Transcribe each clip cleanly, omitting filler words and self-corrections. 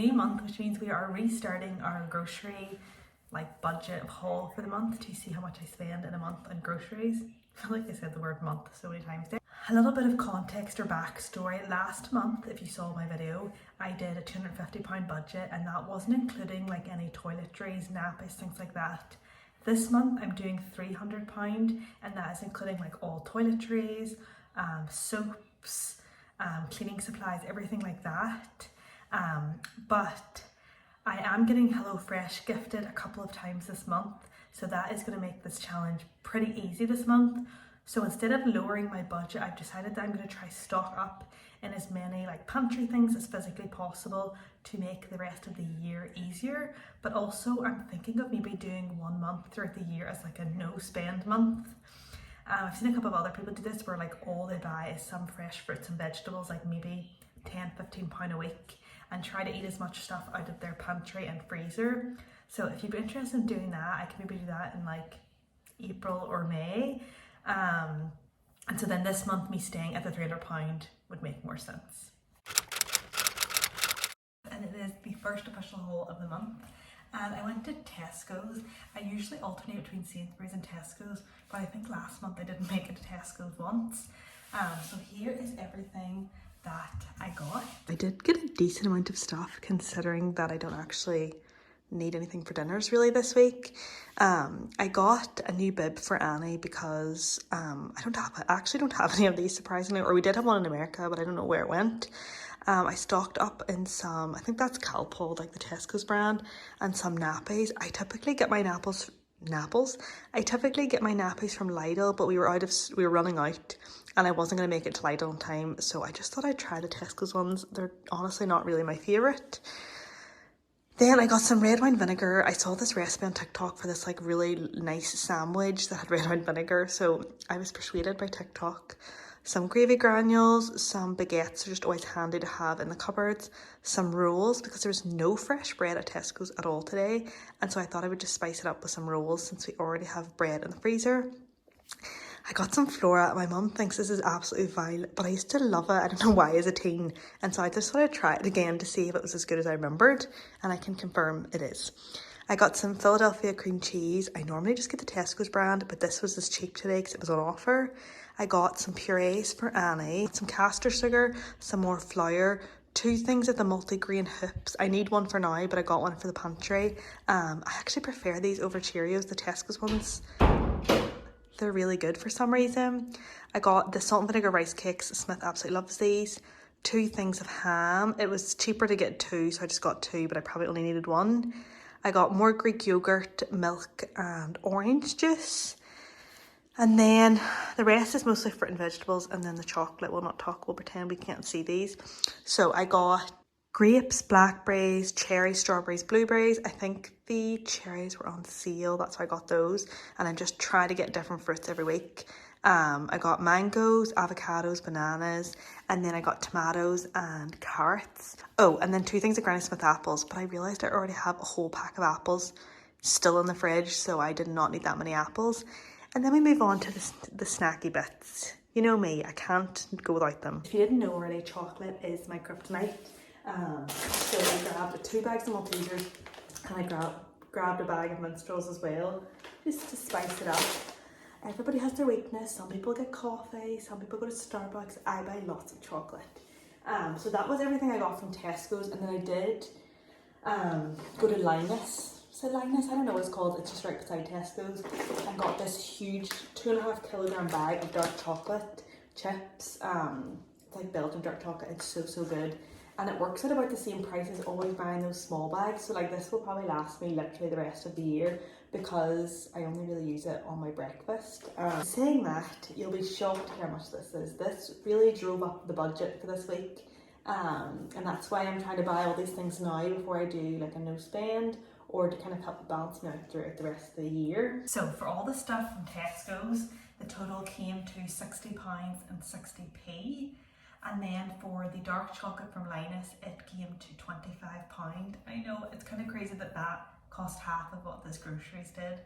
new month, which means we are restarting our grocery budget haul for the month to see how much I spend in a month on groceries. I feel like I said the word month so many times there. A little bit of context or backstory. Last month, if you saw my video, I did a £250 budget, and that wasn't including any toiletries, nappies, things like that. This month I'm doing £300, and that is including all toiletries, soaps, cleaning supplies, everything like that. But I am getting HelloFresh gifted a couple of times this month, so that is going to make this challenge pretty easy this month. So instead of lowering my budget, I've decided that I'm going to try stock up in as many pantry things as physically possible to make the rest of the year easier. But also I'm thinking of maybe doing 1 month throughout the year as a no spend month. I've seen a couple of other people do this where all they buy is some fresh fruits and vegetables, maybe £10-15 a week, and try to eat as much stuff out of their pantry and freezer. So if you'd be interested in doing that, I can maybe do that in April or May. And so then this month me staying at the £300 would make more sense. And it is the first official haul of the month. And I went to Tesco's. I usually alternate between Sainsbury's and Tesco's, but I think last month I didn't make it to Tesco's once. So here is everything that I got. I did get a decent amount of stuff considering that I don't actually need anything for dinners really this week. I got a new bib for Annie because I actually don't have any of these, surprisingly, or we did have one in America, but I don't know where it went. I stocked up in some, I think that's Calpol, the Tesco's brand, and some nappies. I typically get my nappies from Lidl, but we were running out, and I wasn't going to make it to Lidl in time, so I just thought I'd try the Tesco's ones. They're honestly not really my favourite. Then I got some red wine vinegar. I saw this recipe on TikTok for this really nice sandwich that had red wine vinegar, so I was persuaded by TikTok. Some gravy granules, some baguettes are just always handy to have in the cupboards, some rolls because there was no fresh bread at Tesco's at all today, and so I thought I would just spice it up with some rolls since we already have bread in the freezer. I got some flora. My mum thinks this is absolutely vile, but I used to love it. I don't know why as a teen. And so I just thought I'd try it again to see if it was as good as I remembered. And I can confirm it is. I got some Philadelphia cream cheese. I normally just get the Tesco's brand, but this was as cheap today because it was on offer. I got some purees for Annie, some castor sugar, some more flour, 2 things of the multigrain hoops. I need one for now, but I got one for the pantry. I actually prefer these over Cheerios, the Tesco's ones. They're really good for some reason. I got the salt and vinegar rice cakes. Smith absolutely loves these. 2 things of ham. It was cheaper to get 2, so I just got 2, but I probably only needed 1. I got more Greek yogurt, milk, and orange juice. And then the rest is mostly fruit and vegetables, and then the chocolate. Well, not chocolate, we'll pretend we can't see these. So I got grapes, blackberries, cherries, strawberries, blueberries. I think the cherries were on sale, that's why I got those. And I just try to get different fruits every week. I got mangoes, avocados, bananas, and then I got tomatoes and carrots. Oh, and then 2 things of Granny Smith apples, but I realised I already have a whole pack of apples still in the fridge, so I did not need that many apples. And then we move on to the snacky bits. You know me, I can't go without them. If you didn't know already, chocolate is my kryptonite. So I grabbed 2 bags of Maltesers, and I grabbed a bag of minstrels as well, just to spice it up. Everybody has their weakness. Some people get coffee, some people go to Starbucks. I buy lots of chocolate. So that was everything I got from Tesco's, and then I did go to Linus. Is it Linus? I don't know what it's called. It's just right beside Tesco's. And got this huge 2.5 kilogram bag of dark chocolate chips. It's like Belgian dark chocolate. It's so good. And it works at about the same price as always buying those small bags. So this will probably last me literally the rest of the year because I only really use it on my breakfast. Saying that, you'll be shocked how much this is. This really drove up the budget for this week. And that's why I'm trying to buy all these things now before I do a no spend, or to kind of help balance me out throughout the rest of the year. So for all the stuff from Tesco's, the total came to £60 and 60p. And then for the dark chocolate from Linus, it came to £25. I know, it's kind of crazy that cost half of what this groceries did.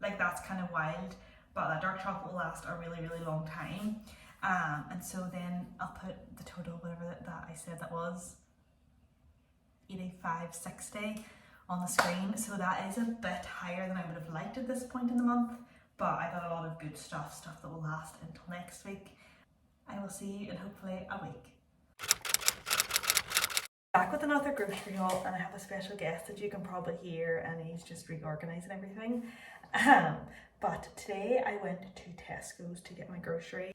That's kind of wild, but that dark chocolate will last a really long time. And so then I'll put the total, whatever that I said that was, 85.60 on the screen, so that is a bit higher than I would have liked at this point in the month, but I got a lot of good stuff that will last until next week. I will see you in hopefully a week. Back with another grocery haul, and I have a special guest that you can probably hear, and he's just reorganising everything. But today I went to Tesco's to get my groceries,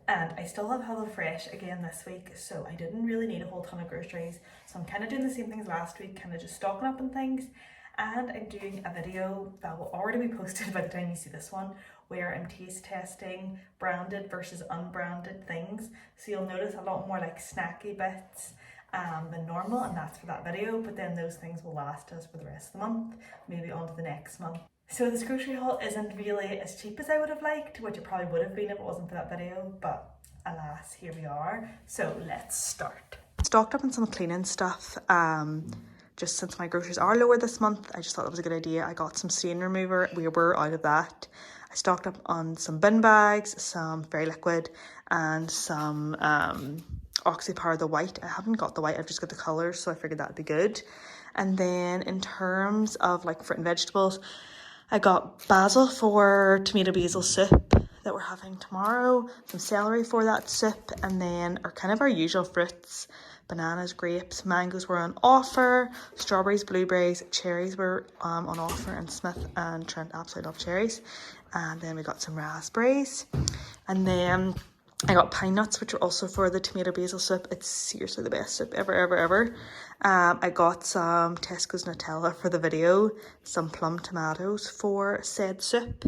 and I still have HelloFresh again this week, so I didn't really need a whole ton of groceries. So I'm kind of doing the same things last week, kind of just stocking up on things. And I'm doing a video that will already be posted by the time you see this one, where I'm taste testing branded versus unbranded things. So you'll notice a lot more like snacky bits than normal, and that's for that video, but then those things will last us for the rest of the month, maybe on to the next month. So this grocery haul isn't really as cheap as I would have liked, which it probably would have been if it wasn't for that video, but alas, here we are. So let's start. Stocked up on some cleaning stuff, just since my groceries are lower this month. I just thought that was a good idea. I got some stain remover, we were out of that. I stocked up on some bin bags, some Fairy Liquid, and some Oxypower the white. I haven't got the white, I've just got the colours, so I figured that'd be good. And then in terms of like fruit and vegetables, I got basil for tomato basil soup that we're having tomorrow, some celery for that soup, and then our usual fruits, bananas, grapes, mangoes were on offer, strawberries, blueberries, cherries were on offer, and Smith and Trent absolutely love cherries. And then we got some raspberries, and then I got pine nuts, which are also for the tomato basil soup. It's seriously the best soup ever. I got some Tesco's Nutella for the video, some plum tomatoes for said soup.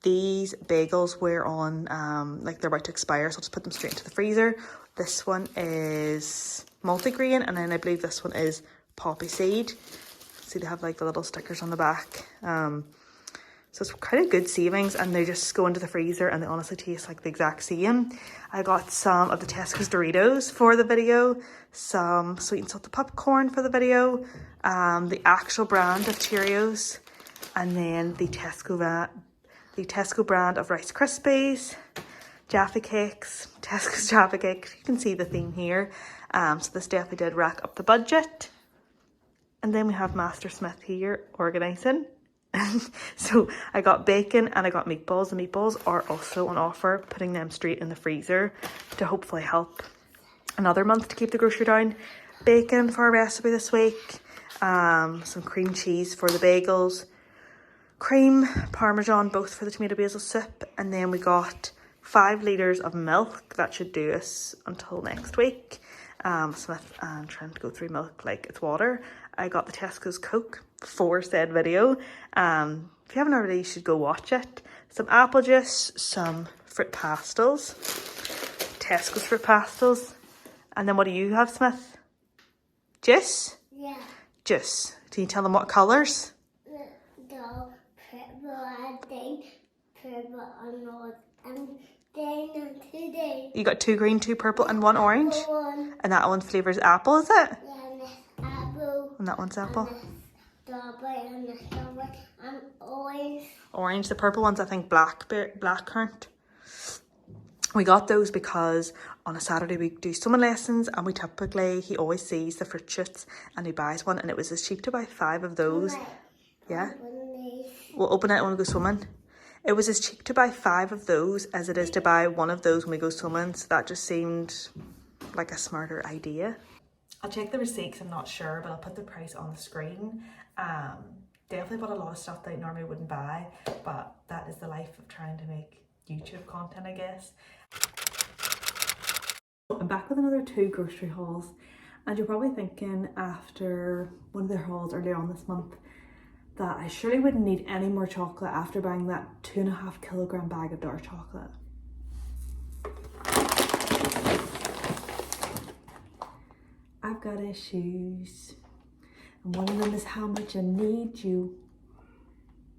These bagels were on, like they're about to expire, so I'll just put them straight into the freezer. This one is multigrain, and then I believe this one is poppy seed. See, they have like the little stickers on the back. So it's kind of good savings, and they just go into the freezer and they honestly taste like the exact same. I got some of the Tesco's Doritos for the video, some sweet and salted popcorn for the video, the actual brand of Cheerios, and then the Tesco brand of Rice Krispies, Jaffa Cakes, Tesco's Jaffa Cakes. You can see the theme here. So this definitely did rack up the budget. And then we have Master Smith here organising. So I got bacon and I got meatballs. The meatballs are also on offer, putting them straight in the freezer to hopefully help another month to keep the grocery down. Bacon for a recipe this week, some cream cheese for the bagels, cream, parmesan, both for the tomato basil soup, and then we got 5 litres of milk. That should do us until next week. Smith and Trent go through milk like it's water. I got the Tesco's Coke for said video. If you haven't already, you should go watch it. Some apple juice, some fruit pastels, Tesco's fruit pastels. And then what do you have, Smith? Juice? Yeah. Juice. Can you tell them what colours? The purple, I think, purple and orange, and then today. You got 2 green, 2 purple, and 1 orange? One. And that one flavour's apple, is it? Yeah, and this apple. And that one's apple? And this strawberry, and this strawberry, and orange. Orange. The purple one's, I think, blackcurrant. We got those because on a Saturday we do swimming lessons, and he always sees the fruit shoots and he buys one, and it was as cheap to buy 5 of those. Right. Yeah. We'll open it when we go swimming. It was as cheap to buy 5 of those as it is to buy 1 of those when we go swimming, so that just seemed like a smarter idea. I'll check the receipts, I'm not sure, but I'll put the price on the screen. Definitely bought a lot of stuff that I normally wouldn't buy, but that is the life of trying to make YouTube content, I guess. I'm back with another 2 grocery hauls, and you're probably thinking after one of their hauls earlier on this month that I surely wouldn't need any more chocolate after buying that 2.5 kilogram bag of dark chocolate. I've got issues, and one of them is how much I need you.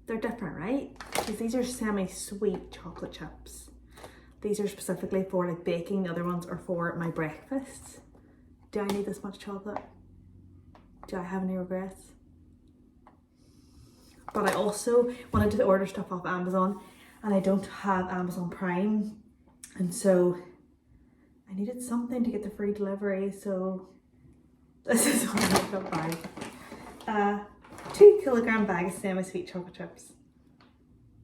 They're different, right? Because these are semi-sweet chocolate chips. These are specifically for like baking, the other ones are for my breakfasts. Do I need this much chocolate? Do I have any regrets? But I also wanted to order stuff off Amazon, and I don't have Amazon Prime, and so I needed something to get the free delivery, so This is what I got bag. 2 kilogram bag of semi-sweet chocolate chips.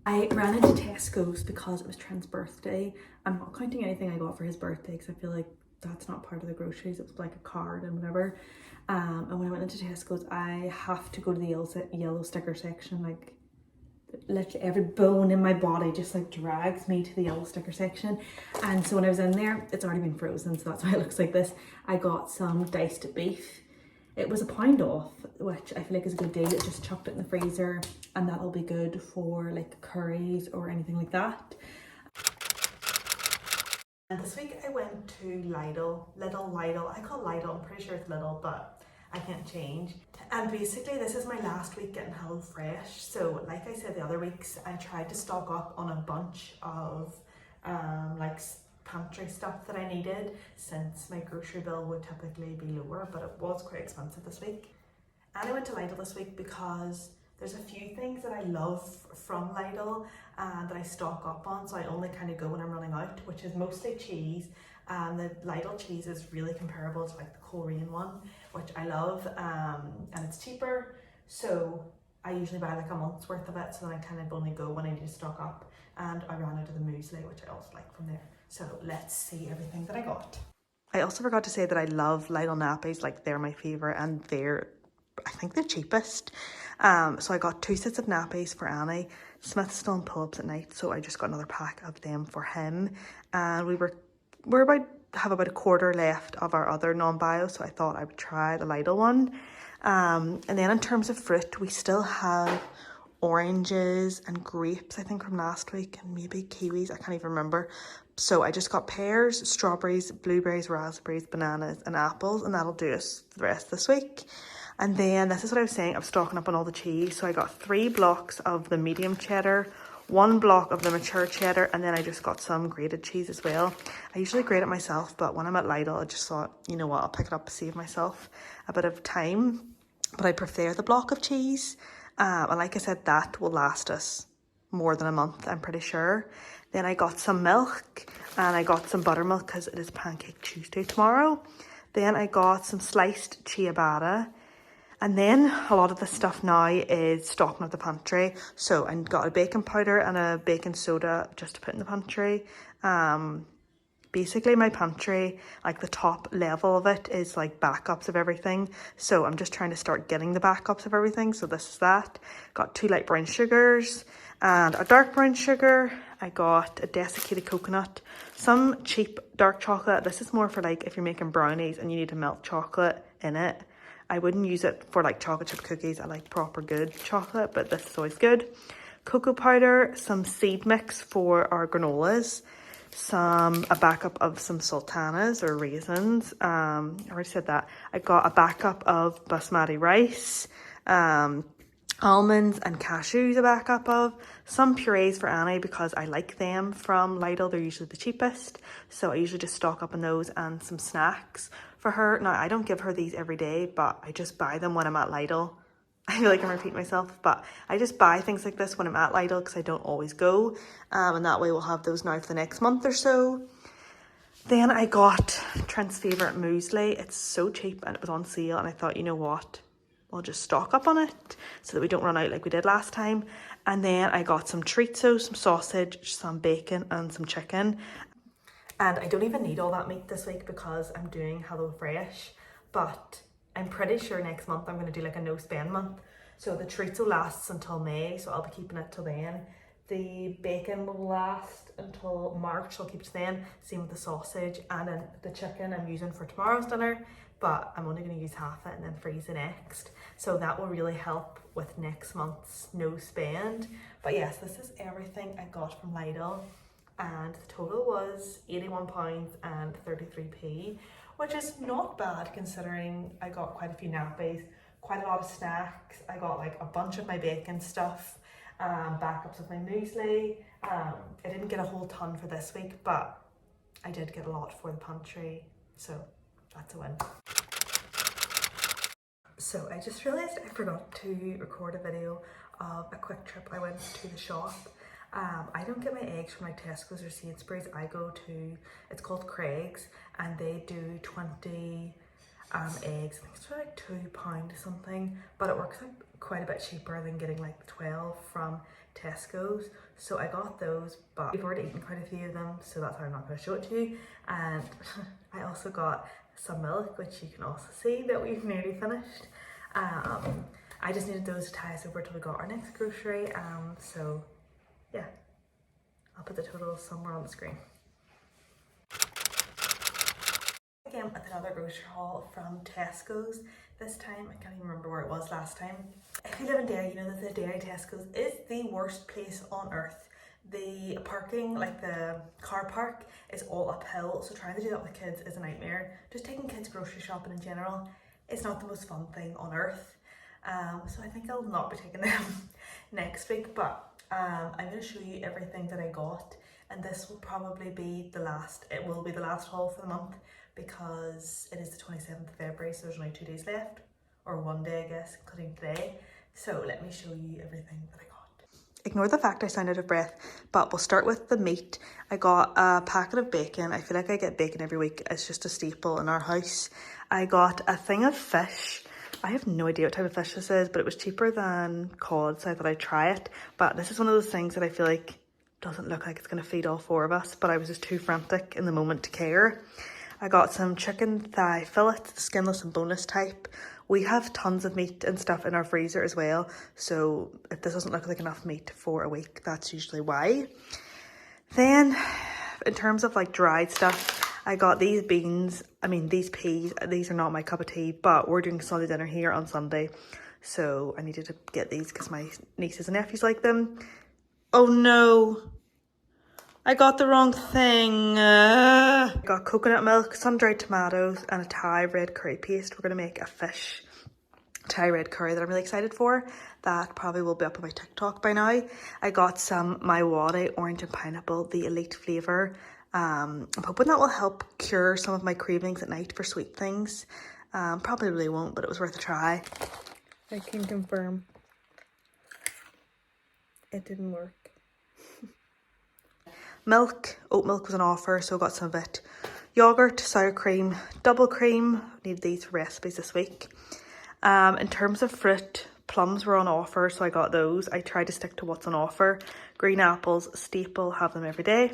I ran into Tesco's because it was Trent's birthday. I'm not counting anything I got for his birthday because I feel like that's not part of the groceries. It was like a card and whatever. And when I went into Tesco's, I have to go to the yellow sticker section. Like literally every bone in my body just like drags me to the yellow sticker section. And so when I was in there, it's already been frozen, so that's why it looks like this. I got some diced beef. It was £1 off, which I feel like is a good deal. It just chucked it in the freezer and that'll be good for like curries or anything like that. And this week I went to Lidl. I call Lidl, I'm pretty sure it's Lidl, but I can't change. And basically this is my last week getting HelloFresh. So like I said the other weeks, I tried to stock up on a bunch of like pantry stuff that I needed, since my grocery bill would typically be lower, but it was quite expensive this week. And I went to Lidl this week because there's a few things that I love from Lidl that I stock up on, so I only kind of go when I'm running out, which is mostly cheese. The Lidl cheese is really comparable to like the Korean one, which I love, and it's cheaper, so I usually buy like a month's worth of it, so then I kind of only go when I need to stock up. And I ran out of the muesli, which I also like from there. So let's see everything that I got. I also forgot to say that I love Lidl nappies, like they're my favourite, and I think they're cheapest. So I got 2 sets of nappies for Annie. Smith's still on pull-ups at night, so I just got another pack of them for him. And we're have about a quarter left of our other non-bio, so I thought I would try the Lidl one. And then in terms of fruit, we still have oranges and grapes, I think, from last week, and maybe kiwis, I can't even remember. So I just got pears, strawberries, blueberries, raspberries, bananas and apples, and that'll do us the rest of this week. And then this is what I was saying, I was stocking up on all the cheese. So I got 3 blocks of the medium cheddar, 1 block of the mature cheddar, and then I just got some grated cheese as well. I usually grate it myself, but when I'm at Lidl, I just thought, you know what, I'll pick it up to save myself a bit of time. But I prefer the block of cheese. And like I said, that will last us more than a month, I'm pretty sure. Then I got some milk, and I got some buttermilk because it is Pancake Tuesday tomorrow. Then I got some sliced ciabatta. And then a lot of the stuff now is stocking up the pantry. So I got a baking powder and a baking soda just to put in the pantry. Basically my pantry, like the top level of it, is like backups of everything. So I'm just trying to start getting the backups of everything. So this is that. Got 2 light brown sugars and a dark brown sugar. I got a desiccated coconut, some cheap dark chocolate. This is more for like if you're making brownies and you need to melt chocolate in it. I wouldn't use it for like chocolate chip cookies. I like proper good chocolate, but this is always good. Cocoa powder, some seed mix for our granolas, a backup of some sultanas or raisins. I already said that. I got a backup of basmati rice, almonds and cashews, a backup of some purees for Annie because I like them from Lidl. They're usually the cheapest, so I usually just stock up on those, and some snacks for her. Now I don't give her these every day, but I just buy them when I'm at Lidl. I feel like I'm repeating myself, but I just buy things like this when I'm at Lidl because I don't always go, and that way we'll have those now for the next month or so. Then I got Trent's favourite muesli. It's so cheap and it was on sale, and I thought, you know what, we'll just stock up on it so that we don't run out like we did last time. And then I got some chorizo, some sausage, some bacon and some chicken. And I don't even need all that meat this week because I'm doing HelloFresh, but I'm pretty sure next month I'm going to do like a no spend month. So the chorizo lasts until May, so I'll be keeping it till then. The bacon will last until March, so I'll keep it then. Same with the sausage, and then the chicken I'm using for tomorrow's dinner, but I'm only going to use half it and then freeze the next. So that will really help with next month's no spend. But yes, this is everything I got from Lidl, and the total was £81.33, which is not bad considering I got quite a few nappies, quite a lot of snacks. I got like a bunch of my bacon stuff, backups of my muesli. I didn't get a whole ton for this week, but I did get a lot for the pantry, so that's a win. So I just realised I forgot to record a video of a quick trip I went to the shop. I don't get my eggs from like Tesco's or Sainsbury's. I go to, it's called Craig's, and they do 20 eggs. I think it's for like £2 or something, but it works out quite a bit cheaper than getting like 12 from Tesco's. So I got those, but we've already eaten quite a few of them, so that's why I'm not going to show it to you. And I also got some milk, which you can also see that we've nearly finished. I just needed those to tie us over till we got our next grocery. So yeah, I'll put the total somewhere on the screen. Again with another grocery haul from Tesco's. This time, I can't even remember where it was last time. If you live in Derry, you know that the Derry Tesco's is the worst place on earth. The parking, like the car park, is all uphill, so trying to do that with kids is a nightmare. Just taking kids grocery shopping in general, it's not the most fun thing on earth. So I think I'll not be taking them next week, but I'm going to show you everything that I got, and this will probably be the last, it will be the last haul for the month, because it is the 27th of February, so there's only 2 days left, or 1 day I guess, including today. So let me show you everything that I got. Ignore the fact I sound out of breath, but we'll start with the meat. I got a packet of bacon. I feel like I get bacon every week. It's just a staple in our house. I got a thing of fish. I have no idea what type of fish this is, but it was cheaper than cod, so I thought I'd try it. But this is one of those things that I feel like doesn't look like it's going to feed all 4 of us, but I was just too frantic in the moment to care. I got some chicken thigh fillets, skinless and boneless type. We have tons of meat and stuff in our freezer as well, so if this doesn't look like enough meat for a week, that's usually why. Then, in terms of like dried stuff, I got these beans, these peas. These are not my cup of tea, but we're doing Sunday dinner here on Sunday, so I needed to get these because my nieces and nephews like them. Oh no! I got the wrong thing. I got coconut milk, sun-dried tomatoes, and a Thai red curry paste. We're going to make a fish Thai red curry that I'm really excited for. That probably will be up on my TikTok by now. I got some My Wadi orange and pineapple, the elite flavour. I'm hoping that will help cure some of my cravings at night for sweet things. Probably really won't, but it was worth a try. I can confirm it didn't work. Milk, oat milk was on offer, so I got some of it. Yogurt, sour cream, double cream. Need these for recipes this week. In terms of fruit, plums were on offer, so I got those. I tried to stick to what's on offer. Green apples, staple, have them every day.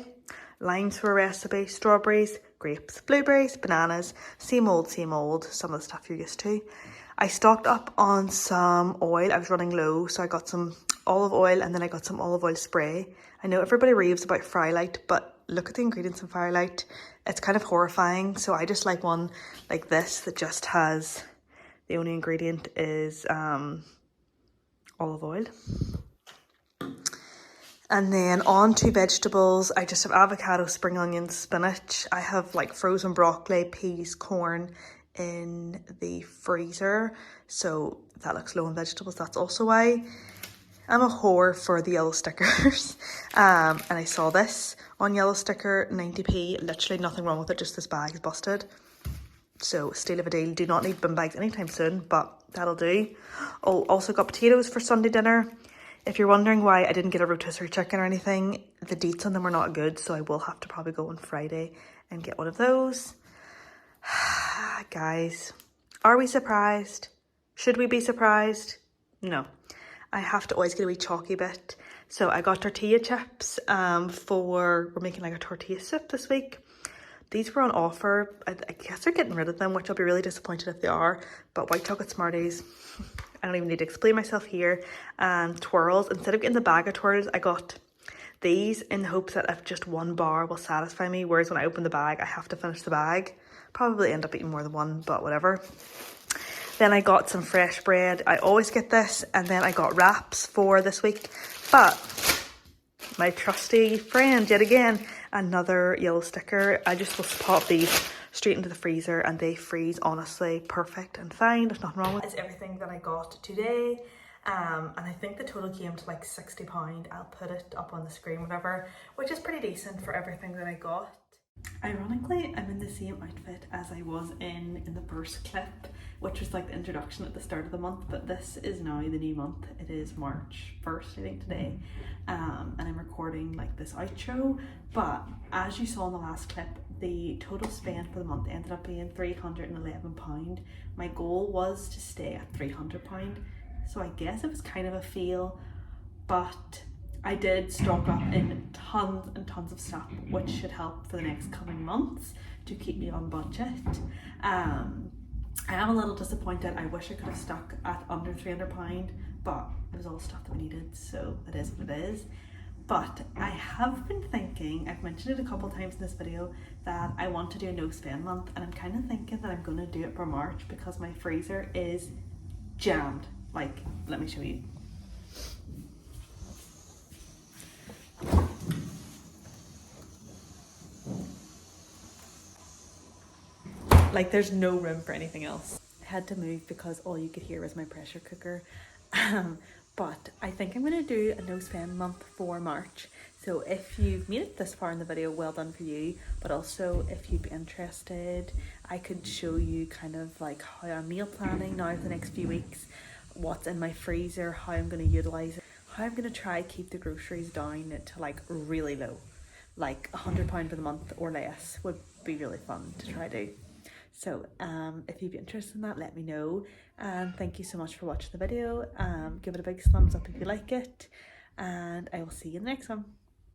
Limes for a recipe, strawberries, grapes, blueberries, bananas. Same old, some of the stuff you're used to. I stocked up on some oil. I was running low, so I got some olive oil, and then I got some olive oil spray. I know everybody raves about Firelight, but look at the ingredients in Firelight. It's kind of horrifying, so I just like one like this that just has, the only ingredient is olive oil. And then on to vegetables, I just have avocado, spring onions, spinach. I have like frozen broccoli, peas, corn in the freezer, so that looks low on vegetables. That's also why. I'm a whore for the yellow stickers. And I saw this on yellow sticker, 90p, literally nothing wrong with it, just this bag is busted. So steal of a deal. Do not need bin bags anytime soon, but that'll do. Oh, also got potatoes for Sunday dinner. If you're wondering why I didn't get a rotisserie chicken or anything, the dates on them are not good, so I will have to probably go on Friday and get one of those. Guys, are we surprised? Should we be surprised? No. I have to always get a wee chalky bit. So I got tortilla chips we're making like a tortilla soup this week. These were on offer. I guess they're getting rid of them, which I'll be really disappointed if they are. But white chocolate Smarties, I don't even need to explain myself here. And twirls, instead of getting the bag of twirls, I got these in the hopes that if just one bar will satisfy me. Whereas when I open the bag, I have to finish the bag. Probably end up eating more than one, but whatever. Then I got some fresh bread. I always get this. And then I got wraps for this week. But my trusty friend, yet again, another yellow sticker. I just will pop these straight into the freezer and they freeze honestly perfect and fine. There's nothing wrong with it. It's everything that I got today. And I think the total came to like £60. I'll put it up on the screen, whatever, which is pretty decent for everything that I got. Ironically, I'm in the same outfit as I was in the first clip, which was like the introduction at the start of the month, but this is now the new month. It is March 1st, I think, today, and I'm recording like this outro. But as you saw in the last clip, the total spend for the month ended up being £311. My goal was to stay at £300, so I guess it was kind of a fail, but I did stock up in tons and tons of stuff, which should help for the next coming months to keep me on budget. I am a little disappointed. I wish I could have stuck at under £300, but it was all stuff that we needed, so it is what it is. But I have been thinking, I've mentioned it a couple times in this video, that I want to do a no spend month, and I'm kind of thinking that I'm going to do it for March because my freezer is jammed. Like, let me show you. Like, there's no room for anything else. I had to move because all you could hear was my pressure cooker. But I think I'm going to do a no spend month for March. So if you've made it this far in the video, well done for you. But also if you'd be interested, I could show you kind of like how I'm meal planning now for the next few weeks, what's in my freezer, how I'm going to utilise it, how I'm going to try keep the groceries down to like really low. Like £100 for the month or less would be really fun to try do. So if you'd be interested in that, let me know. And thank you so much for watching the video. Give it a big thumbs up if you like it. And I will see you in the next one.